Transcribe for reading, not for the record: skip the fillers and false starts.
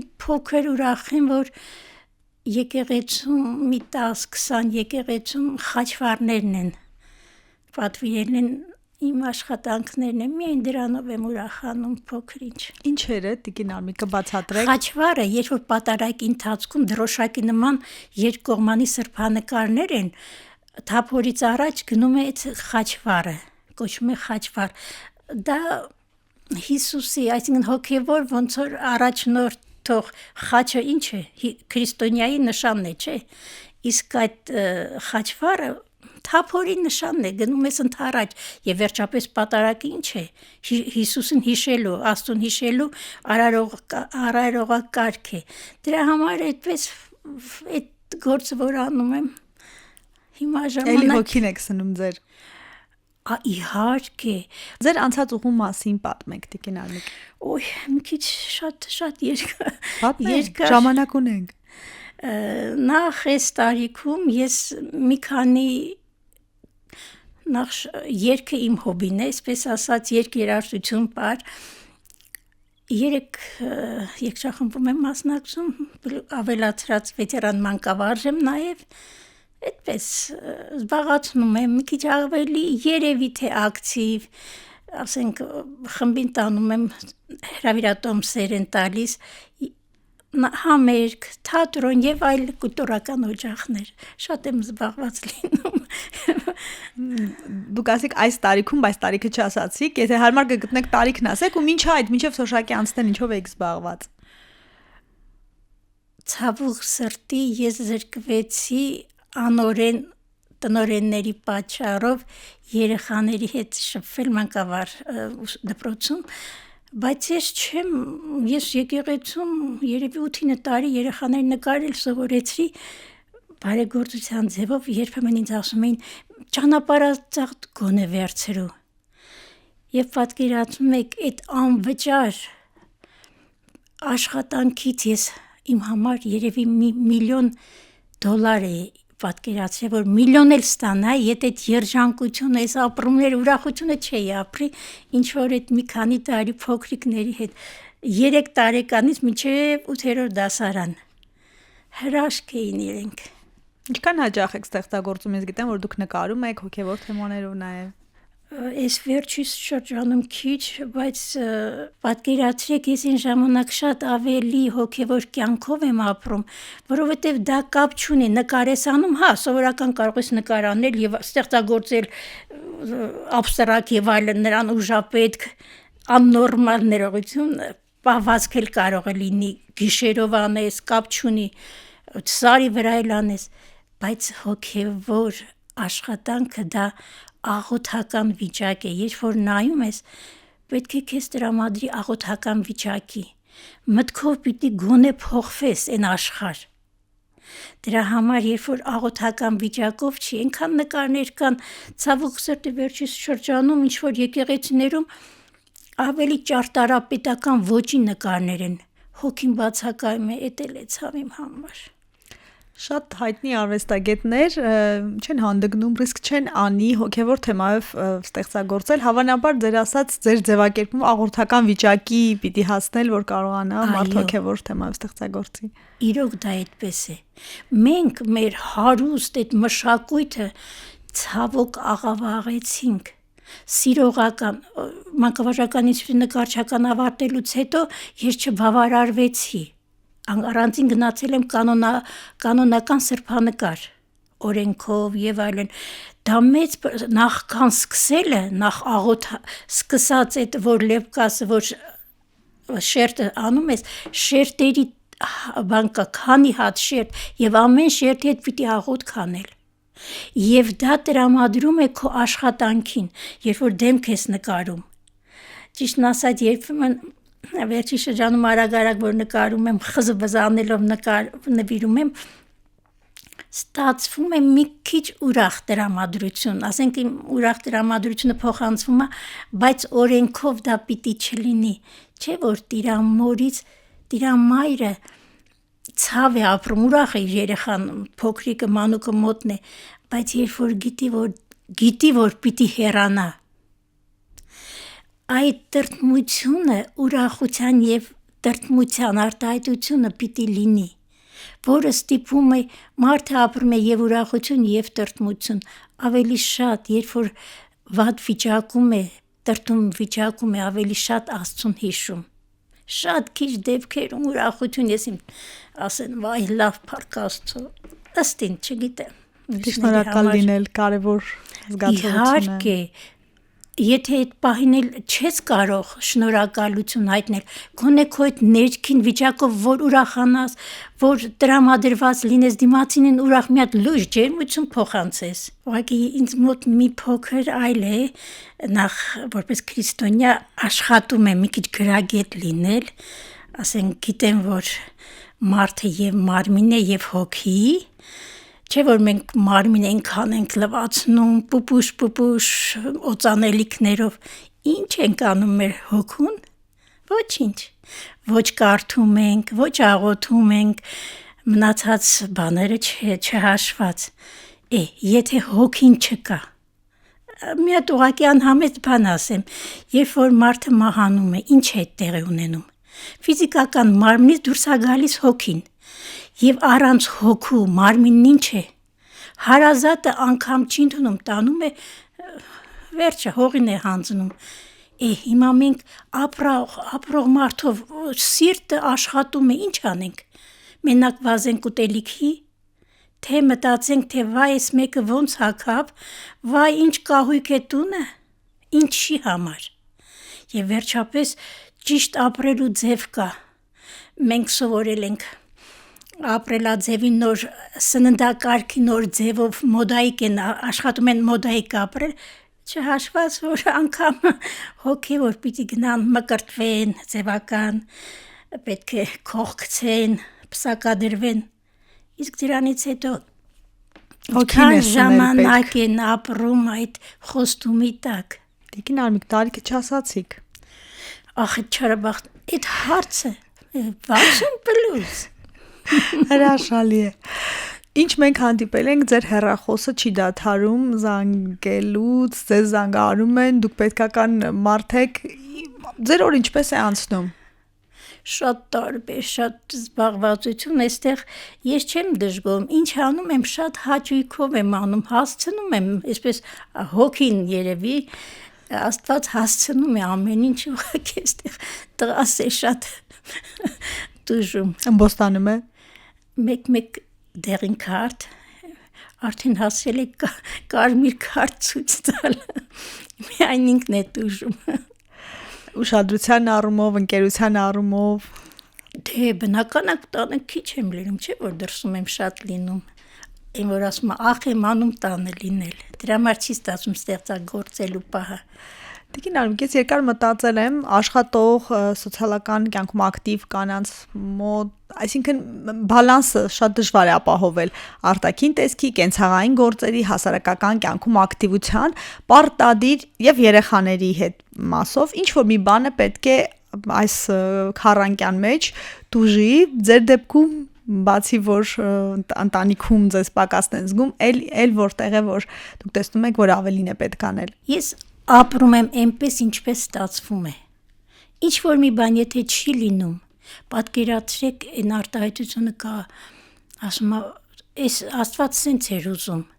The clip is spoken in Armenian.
ավելի փոքր ուրախ եմ, որ եկեղեցում մի 10-20 եկեղեցում խաչվառներն են պատվիրել են իմ աշխատանքներն են, միայն դրանով եմ ուրախանում փոքր ինչ։ Ինչեր է, Տիկին Արմիկը բացատրեք։ Խաչվառը, երբ որ պատարագի ընթացքում դրոշակի նման երկկողմանի սրբանկարներ են, թափորից առաջ գնում է այդ խաչվառը, կոչվում է խաչվառ։ Դա Հիսուսի, այսինքն հոգևոր ոնց որ առաջնորդող խաչը ինչ է, քրիստոնյայի նշանն է, չէ՞։ Իսկ այդ խաչվառը թափորի նշանն է, գնում ես ընդառաջ եւ վերջապես պատարագը ինչ է, Հիսուսին հիշելու, Աստծուն հիշելու արարողակարգ է։ Դրա համար այդպես այդ գործը որ անում եմ հիմա Էլի հոգին եք սնում ձեր։ Իհարկե։ Ձեր անցած ուղու մասին պատմեք, Տիկին Արմիկ։ Ոյ, մի քիչ շատ երկար։ Պատմեք, ժամանակ ունենք։ Նախ այս տարիքում ես մի քանի նախ երգը իմ հոբին է, այսպես ասած երգերարժություն պար 3 երգչախմբում եմ մասնակցում, ավելացրած վետերան մանկավարժ եմ նաև, այդպես զբաղացնում եմ մի քիչ ավելի երևի թե ակտիվ, ասենք խմբին տանում եմ հրավիրատոմսեր են տալիս, համերգ, թատրոն եւ այլ կուլտուրական օջախներ, շատ եմ զբաղված լինում։ Դուք ասեք այս տարիքում, բայց տարիքը չասացիք, եթե հարմար կգտնեք տարիքն ասեք ու մինչ այդ, մինչև Սոշակի անցնեն ինչով եք զբաղված։ Ցավոք սրտի ես զրկվեցի անօրեն տնօրենների պատճառով երեխաների հետ շփվել մանկավար դպրոցում, բայց ես եկեղեցում երևի 8-9 տարի երեխաների նկարել սովորեցրի բարեգործության ձևով, երբեմն ինձ ասում էին ճանապարհածախ գոնե վերցրու։ Եվ պատկերացնում եք այդ անվճար աշխատանքից ես իմ համար երևի $1 միլիոն է պատկերացրել, որ միլիոն էլ ստանայի, եթե այդ երջանկությունը, այս ապրումներ, ուրախությունը չէի ապրի, ինչ որ այդ մի քանի տարի փոքրիկների հետ 3 տարեկանից մինչև 8-րդ դասարան հրաշք էին իրենք։ Ինչքան հաճախ եք ստեղծագործում, ես գիտեմ, որ դուք նկարում եք հոգևոր թեմաներով նաև։ Այս վերջի շրջանում քիչ, բայց պատկերացրեք, ես այն ժամանակ շատ ավելի հոգևոր կյանքով եմ ապրում, որովհետև դա կապ չունի, նկար ես անում, հա, սովորական կարող ես նկար անել եւ ստեղծագործել абստրակտ եւ այլն, նրան ուժապետք, աննորմալ ներողություն, պահվածք էլ կարող է լինի, գիշերով անես, կապ չունի, սարի վրա էլ անես, բայց հոգևոր աշխատանքը դա աղոթական վիճակ է, երբ որ նայում ես, պետք է քեզ տրամադրի աղոթական վիճակի, մտքով պիտի գոնե փոխվես այն աշխարհ։ Դրա համար, երբ որ աղոթական վիճակով չի, այնքան նկարներ կան, ցավոք սրտի վերջի շրջանում, ինչ որ եկեղեցիներում ավելի ճարտարապետական ոճի նկարներ են, հոգին բացակայում է, էդ էլ է ցավ իմ համար։ Շատ հայտնի արվեստագետներ չեն հանդգնում, ռիսկ չեն անի հոգևոր թեմայով ստեղծագործել, հավանաբար ձեր ասած ձեր ձևակերպում աղոթական վիճակի պիտի հասնել, որ կարողանա մարդ հոգևոր թեմայով ստեղծագործի։ Իրոք դա այդպես է։ Մենք մեր հարուստ այդ մշակույթը ցավոք աղավաղեցինք։ Սիրողական մանկավարժական ինստիտուտի նկարչական ավարտելուց հետո ես չբավարարվեցի։ Առանցին գնացել եմ կանոնական սրբանկար օրենքով եւ այլն, դա մեծ նախքան սկսելը, նախ սկսած այդ որ լեպկասը որ շերտը անում ես, շերտերի բանկա քանի հատ շերտ եւ ամեն շերտի հետ պիտի աղոթք անել եւ դա տրամադրում է քո աշխատանքին, երբ որ դեմք ես նկարում, ճիշտն ասած երբեմն վերջի շրջանում արագ որ նկարում եմ, խզը բզանելով նվիրում եմ, ստացվում է մի քիչ ուրախ տրամադրություն, ասենք իմ ուրախ տրամադրությունը փոխանցվում է, բայց օրենքով դա պիտի չլինի, չէ որ տիրամորից, տիրամայրը ցավ է ապրում, ուրախ է երեխան, փոքրիկը, մանուկը մոտնն է, բայց երբ որ գիտի որ պիտի հեռանա, այդ տրտմությունը ուրախության եւ տրտմության արտահայտությունը պիտի լինի, որը ստիպում է մարդը ապրում է եւ ուրախություն եւ տրտմություն, ավելի շատ, երբ որ վատ վիճակում է, տրտում վիճակում է, ավելի շատ Աստծուն հիշում։ Շատ քիչ դեպքերում ուրախություն ես իմ ասեն, վայ, լավ, փառք Աստծո, ըստ ինձ, չգիտեմ։ Շնորհակալ լինել կարևոր զգացողություն է։ Իհարկե, եթե այդ պահին էլ չես կարող շնորհակալություն հայտնել, գոնե քո այդ ներքին վիճակով, որ ուրախանաս, որ տրամադրված լինես, դիմացինին ուրախ մի հատ լույս ջերմություն փոխանցես։ Ուղղակի ինձ մոտ մի փոքր այլ է, նախ որպես քրիստոնյա աշխատում եմ մի քիչ գրագետ լինել, ասենք գիտեմ, որ մարդը եւ մարմին է եւ հոգի, չէ՞ որ մենք մարմին այնքան ենք լվացնում, պուպուշ օծանելիքներով, ինչ ենք անում մեր հոգուն։ Ոչինչ, ոչ կարդում ենք, ոչ աղոթում ենք, մնացած բաները չհաշված։ Եթե հոգին չկա, մի հատ ուղղակի անհամեստ բան ասեմ, երբ որ մարդը մահանում է, ինչ է տեղի ունենում։ Ֆիզիկական մարմնից դուրս է գալիս հոգին, եւ առանց հոգու մարմինն ինչ է։ Հարազատը անգամ չի ընդունում, տանում է, վերջը հողին է հանձնում։ Հիմա մենք ապրող մարդով սիրտը աշխատում է, ինչ անենք։ Մենակ վազենք ուտելիքի, թե մտածենք, թե վայ, այս մեկը ոնց հագավ, վայ, ինչ կահույք է տունը, ինչի համար։ Եվ վերջապես ճիշտ ապրելու ձև կա։ Մենք սովորել ենք ապրելաձևի նոր սննդակարգի նոր ձևով մոդայիկ են աշխատում են մոդայիկ ապրել, չհաշված, որ անգամ հոգևոր պիտի գնան մկրտվեն, ձևական, պետք է քող գցեն, պսակադրվեն, իսկ դրանից հետո հոգին է ժամանակ են ապրում այդ խոստումի տակ։ Տիկին Արմիկ, տարիքը չասացիք։ Ախ, չարաբախտ, այդ հարցը 60+։ Հրաշալի է։ Ինչ մենք հանդիպել ենք, ձեր հեռախոսը չի դադարում զանգելուց, ձեզ զանգահարում են, դուք պետքական մարդ եք, ձեր օր ինչպես է անցնում։ Շատ տարբեր, շատ զբաղվածություն, այստեղ ես չեմ դժգոհում, ինչ անում եմ, շատ հաճույքով եմ անում, հասցնում եմ, այսպես հոգին երևի, Աստված հասցնում է ամեն ինչ, ուղղակի այստեղ տղաս է շատ տուժում։ Ըմբոստանում է։ Մեկ դեղին քարտ, արդեն հասել է կարմիր քարտ ցույց տալ, միայն ինքն է տուժում։ Ուշադրության առումով, ընկերության առումով։ Դե բնական է տանը քիչ եմ լինում, չէ՞ որ դրսում եմ շատ լինում։ Այն որ ասում ախ եմ անում տանը լինել։ Դրա համար չի ստացվում ստեղծագործելու պահը։ Տիկին Արմիկ, ես երկար մտածել եմ աշխատող, սոցիալական կյանքում ակտիվ կանանց մոտ, այսինքն բալանսը շատ դժվար է ապահովել արտաքին տեսքի, կենցաղային գործերի, հասարակական կյանքում ակտիվության, պարտադիր եւ երեխաների հետ մասով, ինչ որ մի բանը պետք է այս քառանկյան մեջ դուժի, ձեր դեպքում բացի որ ընտանիքում ձեզ պակասն են զգում, այլ որտեղ է որ դուք տեսնում եք, որ ավելին է պետք անել։ Ես ապրում եմ այնպես, ինչպես ստացվում է։ Ինչ որ մի բան եթե չի լինում, պատկերացրեք այն արտահայտությունը կա, ասում է, այս Աստված սենց էր ուզում,